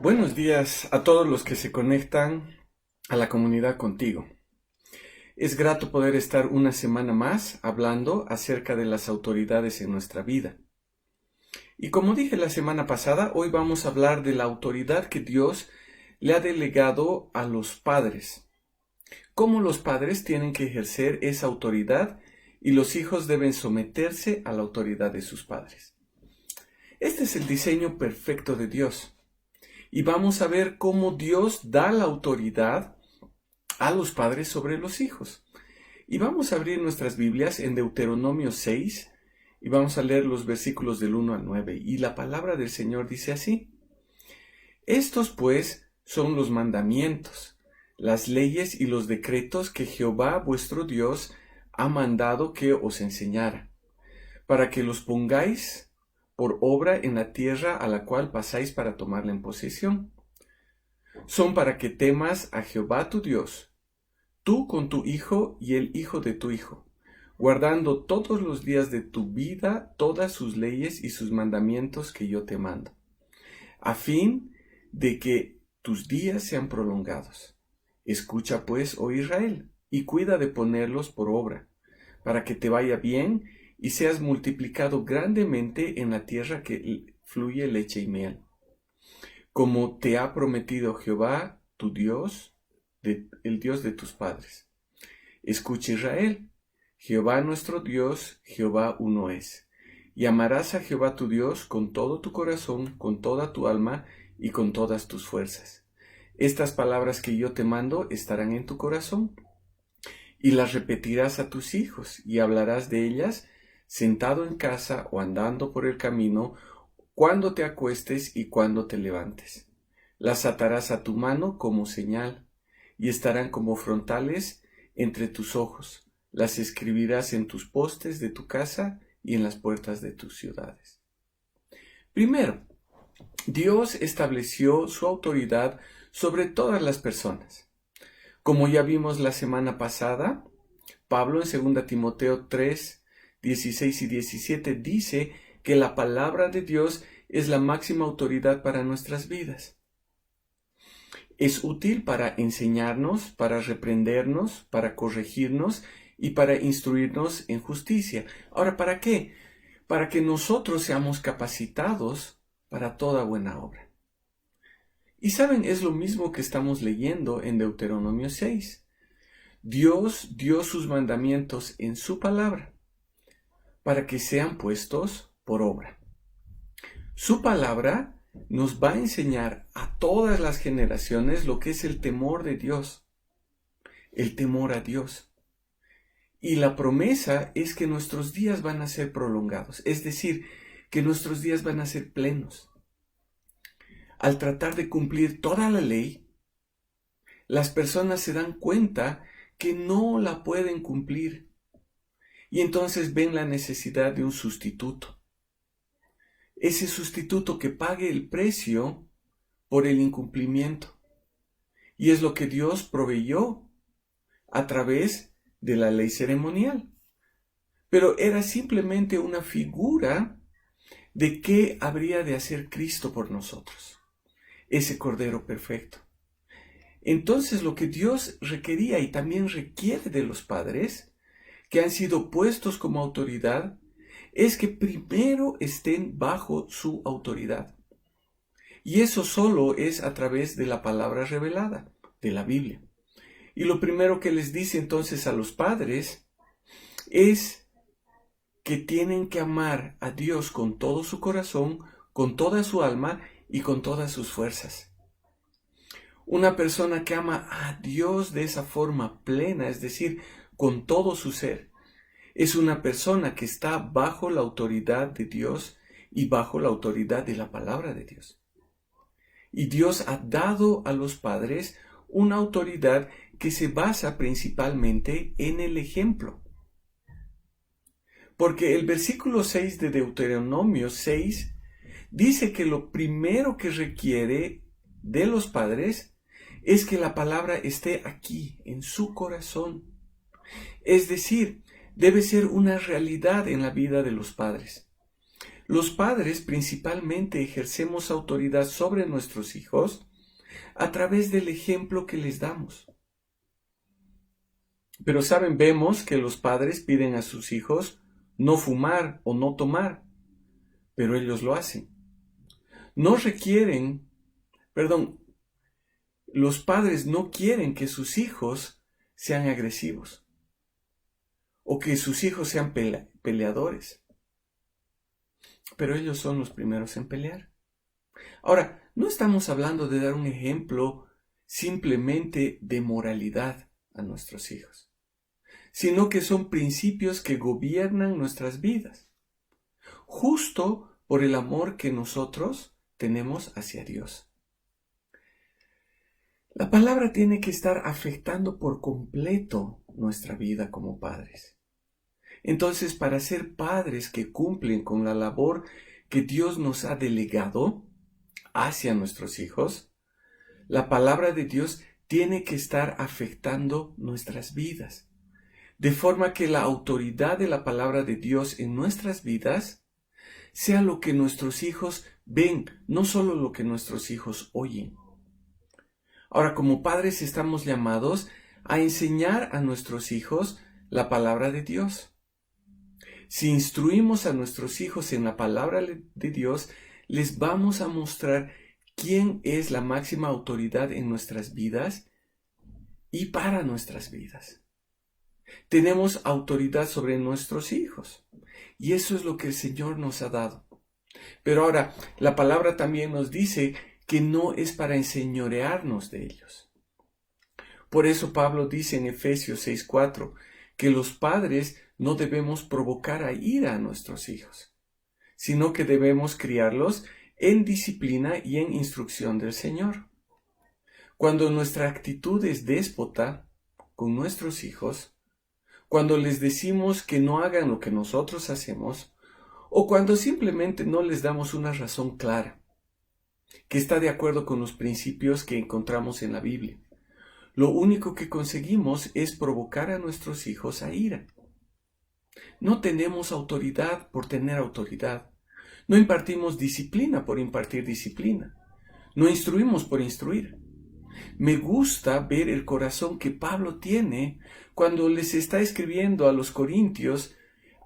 Buenos días a todos los que se conectan a la comunidad contigo. Es grato poder estar una semana más hablando acerca de las autoridades en nuestra vida. Y como dije la semana pasada, hoy vamos a hablar de la autoridad que Dios le ha delegado a los padres. Cómo los padres tienen que ejercer esa autoridad y los hijos deben someterse a la autoridad de sus padres. Este es el diseño perfecto de Dios. Y vamos a ver cómo Dios da la autoridad a los padres sobre los hijos. Y vamos a abrir nuestras Biblias en Deuteronomio 6 y vamos a leer los versículos del 1 al 9. Y la palabra del Señor dice así: Estos pues son los mandamientos, las leyes y los decretos que Jehová vuestro Dios ha mandado que os enseñara, para que los pongáis por obra en la tierra a la cual pasáis para tomarla en posesión. Son para que temas a Jehová tu Dios, tú con tu hijo y el hijo de tu hijo, guardando todos los días de tu vida todas sus leyes y sus mandamientos que yo te mando, a fin de que tus días sean prolongados. Escucha pues, oh Israel, y cuida de ponerlos por obra, para que te vaya bien y seas multiplicado grandemente en la tierra que fluye leche y miel, como te ha prometido Jehová, tu Dios, el Dios de tus padres. Escucha Israel, Jehová nuestro Dios, Jehová uno es. Y amarás a Jehová tu Dios con todo tu corazón, con toda tu alma y con todas tus fuerzas. Estas palabras que yo te mando estarán en tu corazón, y las repetirás a tus hijos, y hablarás de ellas sentado en casa o andando por el camino, cuando te acuestes y cuando te levantes. Las atarás a tu mano como señal, y estarán como frontales entre tus ojos. Las escribirás en tus postes de tu casa y en las puertas de tus ciudades. Primero, Dios estableció su autoridad sobre todas las personas. Como ya vimos la semana pasada, Pablo en 2 Timoteo 3, 16 y 17 dice que la palabra de Dios es la máxima autoridad para nuestras vidas. Es útil para enseñarnos, para reprendernos, para corregirnos y para instruirnos en justicia. Ahora, ¿para qué? Para que nosotros seamos capacitados para toda buena obra. Y saben, es lo mismo que estamos leyendo en Deuteronomio 6. Dios dio sus mandamientos en su palabra para que sean puestos por obra. Su palabra nos va a enseñar a todas las generaciones lo que es el temor de Dios, el temor a Dios. Y la promesa es que nuestros días van a ser prolongados, es decir, que nuestros días van a ser plenos. Al tratar de cumplir toda la ley, las personas se dan cuenta que no la pueden cumplir. Y entonces ven la necesidad de un sustituto. Ese sustituto que pague el precio por el incumplimiento. Y es lo que Dios proveyó a través de la ley ceremonial. Pero era simplemente una figura de qué habría de hacer Cristo por nosotros. Ese Cordero perfecto. Entonces lo que Dios requería y también requiere de los padres que han sido puestos como autoridad, es que primero estén bajo su autoridad. Y eso solo es a través de la palabra revelada, de la Biblia. Y lo primero que les dice entonces a los padres es que tienen que amar a Dios con todo su corazón, con toda su alma y con todas sus fuerzas. Una persona que ama a Dios de esa forma plena, es decir, con todo su ser, es una persona que está bajo la autoridad de Dios y bajo la autoridad de la palabra de Dios. Y Dios ha dado a los padres una autoridad que se basa principalmente en el ejemplo. Porque el versículo 6 de Deuteronomio 6 dice que lo primero que requiere de los padres es que la palabra esté aquí, en su corazón. Es decir, debe ser una realidad en la vida de los padres. Los padres principalmente ejercemos autoridad sobre nuestros hijos a través del ejemplo que les damos. Pero saben, vemos que los padres piden a sus hijos no fumar o no tomar, pero ellos lo hacen. Los padres no quieren que sus hijos sean agresivos o que sus hijos sean peleadores, pero ellos son los primeros en pelear. Ahora, no estamos hablando de dar un ejemplo simplemente de moralidad a nuestros hijos, sino que son principios que gobiernan nuestras vidas, justo por el amor que nosotros tenemos hacia Dios. La palabra tiene que estar afectando por completo nuestra vida como padres. Entonces, para ser padres que cumplen con la labor que Dios nos ha delegado hacia nuestros hijos, la palabra de Dios tiene que estar afectando nuestras vidas, de forma que la autoridad de la palabra de Dios en nuestras vidas sea lo que nuestros hijos ven, no solo lo que nuestros hijos oyen. Ahora, como padres estamos llamados a enseñar a nuestros hijos la palabra de Dios. Si instruimos a nuestros hijos en la palabra de Dios, les vamos a mostrar quién es la máxima autoridad en nuestras vidas y para nuestras vidas. Tenemos autoridad sobre nuestros hijos y eso es lo que el Señor nos ha dado. Pero ahora, la palabra también nos dice que no es para enseñorearnos de ellos. Por eso Pablo dice en Efesios 6:4 que los padres no debemos provocar a ira a nuestros hijos, sino que debemos criarlos en disciplina y en instrucción del Señor. Cuando nuestra actitud es déspota con nuestros hijos, cuando les decimos que no hagan lo que nosotros hacemos, o cuando simplemente no les damos una razón clara, que está de acuerdo con los principios que encontramos en la Biblia, lo único que conseguimos es provocar a nuestros hijos a ira. No tenemos autoridad por tener autoridad. No impartimos disciplina por impartir disciplina. No instruimos por instruir. Me gusta ver el corazón que Pablo tiene cuando les está escribiendo a los Corintios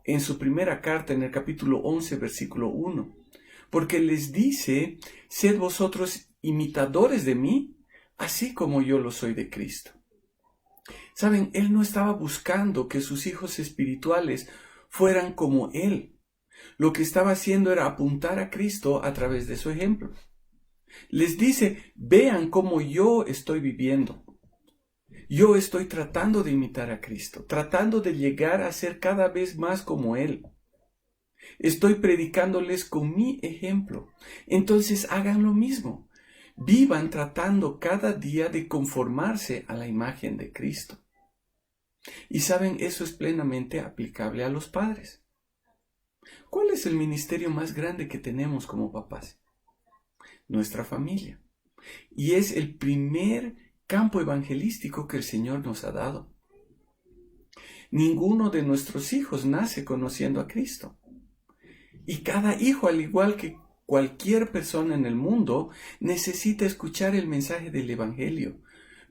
en su primera carta en el capítulo 11, versículo 1. Porque les dice, sed vosotros imitadores de mí, así como yo lo soy de Cristo. Saben, él no estaba buscando que sus hijos espirituales fueran como él. Lo que estaba haciendo era apuntar a Cristo a través de su ejemplo. Les dice, vean cómo yo estoy viviendo. Yo estoy tratando de imitar a Cristo, tratando de llegar a ser cada vez más como Él. Estoy predicándoles con mi ejemplo. Entonces hagan lo mismo. Vivan tratando cada día de conformarse a la imagen de Cristo. Y saben, eso es plenamente aplicable a los padres. ¿Cuál es el ministerio más grande que tenemos como papás? Nuestra familia. Y es el primer campo evangelístico que el Señor nos ha dado. Ninguno de nuestros hijos nace conociendo a Cristo. Y cada hijo, al igual que cualquier persona en el mundo, necesita escuchar el mensaje del Evangelio,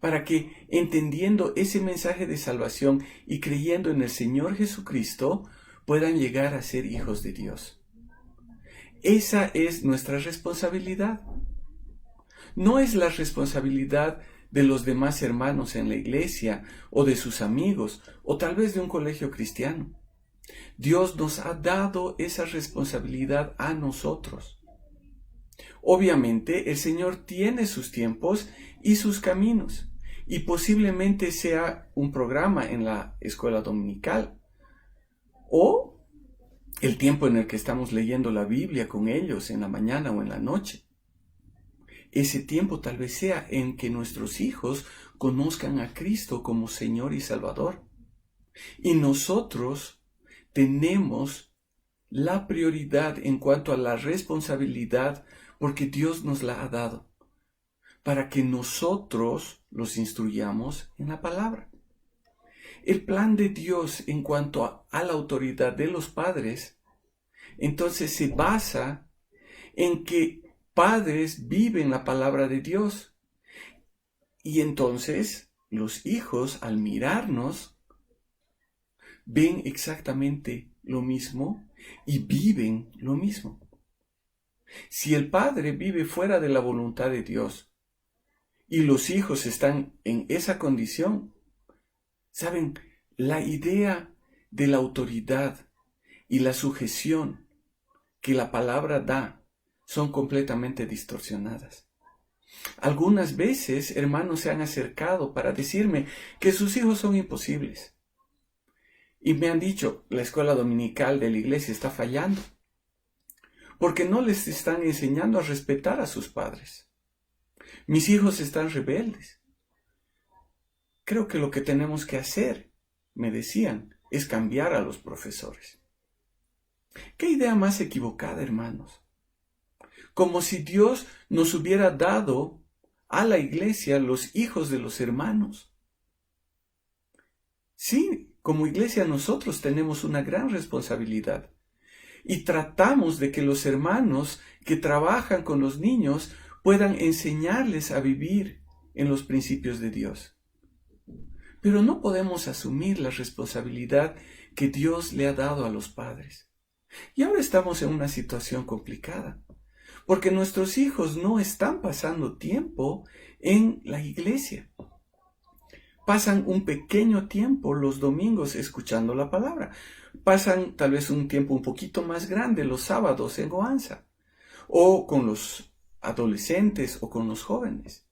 para que, entendiendo ese mensaje de salvación y creyendo en el Señor Jesucristo, puedan llegar a ser hijos de Dios. Esa es nuestra responsabilidad. No es la responsabilidad de los demás hermanos en la iglesia, o de sus amigos, o tal vez de un colegio cristiano. Dios nos ha dado esa responsabilidad a nosotros. Obviamente, el Señor tiene sus tiempos y sus caminos, y posiblemente sea un programa en la escuela dominical, o el tiempo en el que estamos leyendo la Biblia con ellos en la mañana o en la noche. Ese tiempo tal vez sea en que nuestros hijos conozcan a Cristo como Señor y Salvador. Y nosotros tenemos la prioridad en cuanto a la responsabilidad porque Dios nos la ha dado, para que nosotros los instruyamos en la palabra. El plan de Dios en cuanto a la autoridad de los padres entonces se basa en que padres viven la palabra de Dios. Y entonces los hijos, al mirarnos, ven exactamente lo mismo y viven lo mismo. Si el padre vive fuera de la voluntad de Dios y los hijos están en esa condición, ¿saben? La idea de la autoridad y la sujeción que la palabra da son completamente distorsionadas. Algunas veces hermanos se han acercado para decirme que sus hijos son imposibles. Y me han dicho, la escuela dominical de la iglesia está fallando, porque no les están enseñando a respetar a sus padres. Mis hijos están rebeldes. Creo que lo que tenemos que hacer, me decían, es cambiar a los profesores. ¿Qué idea más equivocada, hermanos? Como si Dios nos hubiera dado a la iglesia los hijos de los hermanos. Sí, como iglesia nosotros tenemos una gran responsabilidad y tratamos de que los hermanos que trabajan con los niños puedan enseñarles a vivir en los principios de Dios. Pero no podemos asumir la responsabilidad que Dios le ha dado a los padres. Y ahora estamos en una situación complicada, porque nuestros hijos no están pasando tiempo en la iglesia. Pasan un pequeño tiempo los domingos escuchando la palabra. Pasan tal vez un tiempo un poquito más grande los sábados en Goanza, o con los adolescentes o con los jóvenes.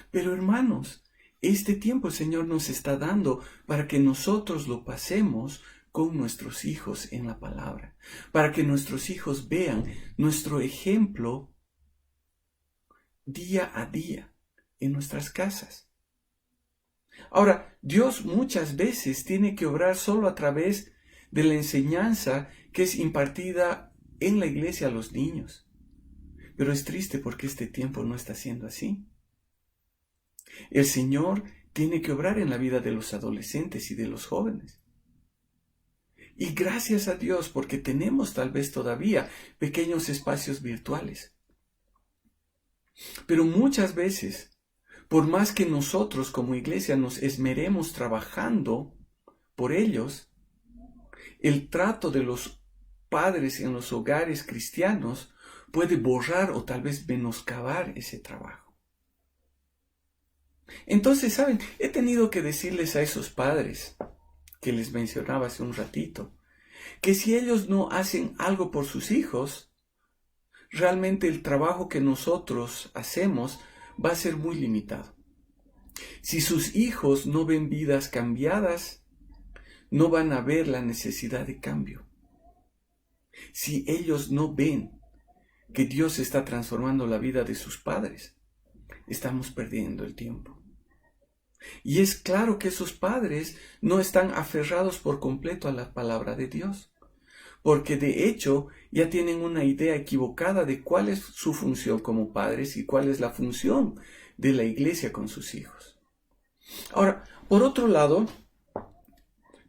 Pero hermanos, este tiempo el Señor nos está dando para que nosotros lo pasemos con nuestros hijos en la palabra, para que nuestros hijos vean nuestro ejemplo día a día en nuestras casas. Ahora, Dios muchas veces tiene que obrar solo a través de la enseñanza que es impartida en la iglesia a los niños. Pero es triste porque este tiempo no está siendo así. El Señor tiene que obrar en la vida de los adolescentes y de los jóvenes. Y gracias a Dios porque tenemos tal vez todavía pequeños espacios virtuales. Pero muchas veces, por más que nosotros como iglesia nos esmeremos trabajando por ellos, el trato de los padres en los hogares cristianos puede borrar o tal vez menoscabar ese trabajo. Entonces, ¿saben? He tenido que decirles a esos padres que les mencionaba hace un ratito, que si ellos no hacen algo por sus hijos, realmente el trabajo que nosotros hacemos va a ser muy limitado. Si sus hijos no ven vidas cambiadas, no van a ver la necesidad de cambio. Si ellos no ven que Dios está transformando la vida de sus padres, estamos perdiendo el tiempo. Y es claro que esos padres no están aferrados por completo a la palabra de Dios, porque de hecho ya tienen una idea equivocada de cuál es su función como padres y cuál es la función de la iglesia con sus hijos. Ahora, por otro lado,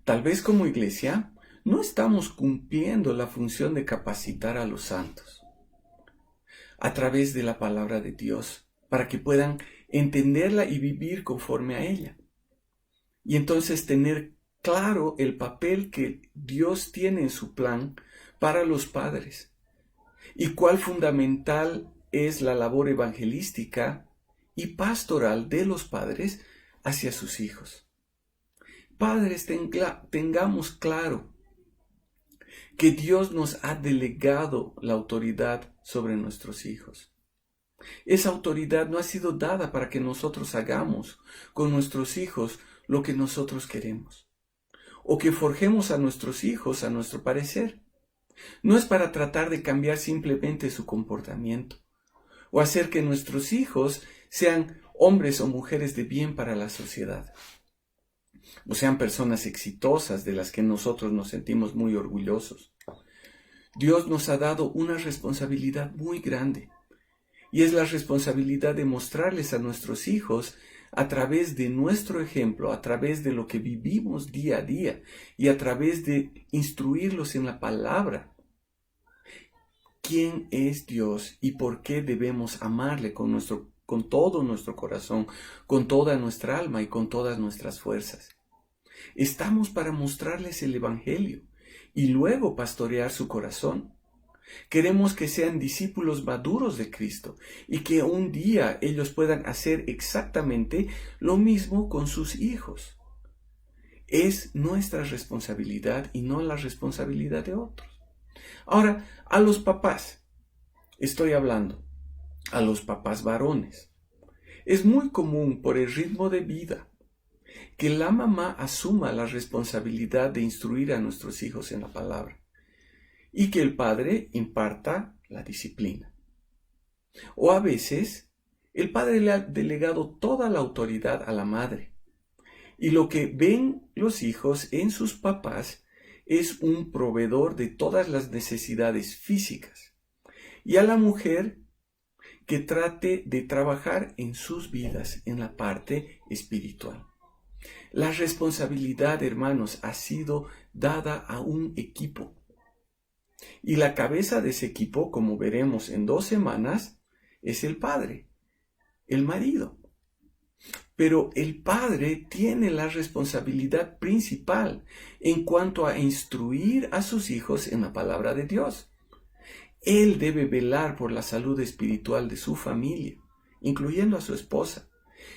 tal vez como iglesia no estamos cumpliendo la función de capacitar a los santos a través de la palabra de Dios para que puedan entenderla y vivir conforme a ella. Y entonces tener claro el papel que Dios tiene en su plan para los padres y cuál fundamental es la labor evangelística y pastoral de los padres hacia sus hijos. Padres, tengamos claro que Dios nos ha delegado la autoridad sobre nuestros hijos. Esa autoridad no ha sido dada para que nosotros hagamos con nuestros hijos lo que nosotros queremos, o que forjemos a nuestros hijos a nuestro parecer. No es para tratar de cambiar simplemente su comportamiento, o hacer que nuestros hijos sean hombres o mujeres de bien para la sociedad, o sean personas exitosas de las que nosotros nos sentimos muy orgullosos. Dios nos ha dado una responsabilidad muy grande, y es la responsabilidad de mostrarles a nuestros hijos a través de nuestro ejemplo, a través de lo que vivimos día a día y a través de instruirlos en la palabra, quién es Dios y por qué debemos amarle con todo nuestro corazón, con toda nuestra alma y con todas nuestras fuerzas. Estamos para mostrarles el Evangelio y luego pastorear su corazón. Queremos que sean discípulos maduros de Cristo y que un día ellos puedan hacer exactamente lo mismo con sus hijos. Es nuestra responsabilidad y no la responsabilidad de otros. Ahora, a los papás, estoy hablando, a los papás varones. Es muy común por el ritmo de vida que la mamá asuma la responsabilidad de instruir a nuestros hijos en la palabra y que el padre imparta la disciplina. O a veces, el padre le ha delegado toda la autoridad a la madre y lo que ven los hijos en sus papás es un proveedor de todas las necesidades físicas y a la mujer que trate de trabajar en sus vidas en la parte espiritual. La responsabilidad, hermanos, ha sido dada a un equipo. Y la cabeza de ese equipo, como veremos en 2 semanas, es el padre, el marido. Pero el padre tiene la responsabilidad principal en cuanto a instruir a sus hijos en la palabra de Dios. Él debe velar por la salud espiritual de su familia, incluyendo a su esposa,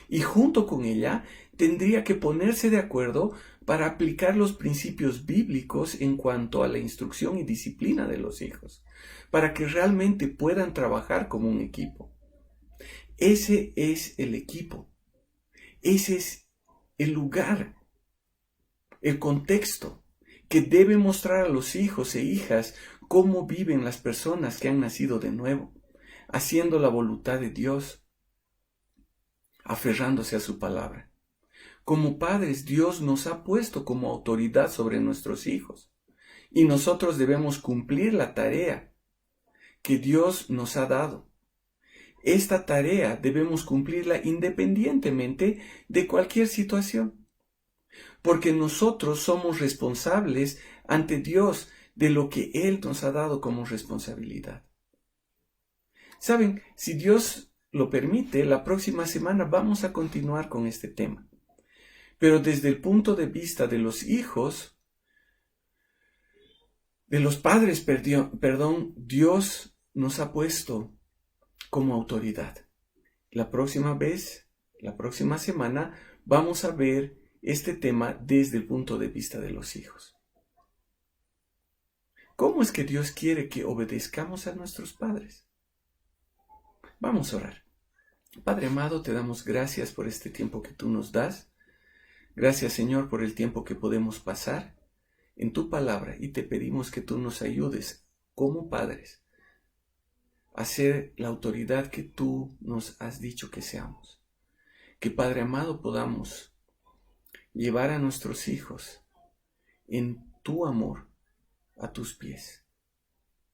y junto con ella tendría que ponerse de acuerdo para aplicar los principios bíblicos en cuanto a la instrucción y disciplina de los hijos, para que realmente puedan trabajar como un equipo. Ese es el equipo, ese es el lugar, el contexto que debe mostrar a los hijos e hijas cómo viven las personas que han nacido de nuevo, haciendo la voluntad de Dios, aferrándose a su palabra. Como padres, Dios nos ha puesto como autoridad sobre nuestros hijos y nosotros debemos cumplir la tarea que Dios nos ha dado. Esta tarea debemos cumplirla independientemente de cualquier situación, porque nosotros somos responsables ante Dios de lo que Él nos ha dado como responsabilidad. Saben, si Dios lo permite, la próxima semana vamos a continuar con este tema. Pero desde el punto de vista de los hijos, de los padres, Dios nos ha puesto como autoridad. La próxima semana, vamos a ver este tema desde el punto de vista de los hijos. ¿Cómo es que Dios quiere que obedezcamos a nuestros padres? Vamos a orar. Padre amado, te damos gracias por este tiempo que tú nos das. Gracias, Señor, por el tiempo que podemos pasar en tu palabra y te pedimos que tú nos ayudes como padres a ser la autoridad que tú nos has dicho que seamos. Que, Padre amado, podamos llevar a nuestros hijos en tu amor a tus pies.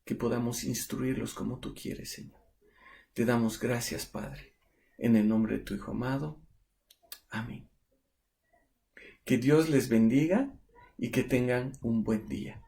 Que podamos instruirlos como tú quieres, Señor. Te damos gracias, Padre, en el nombre de tu Hijo amado. Amén. Que Dios les bendiga y que tengan un buen día.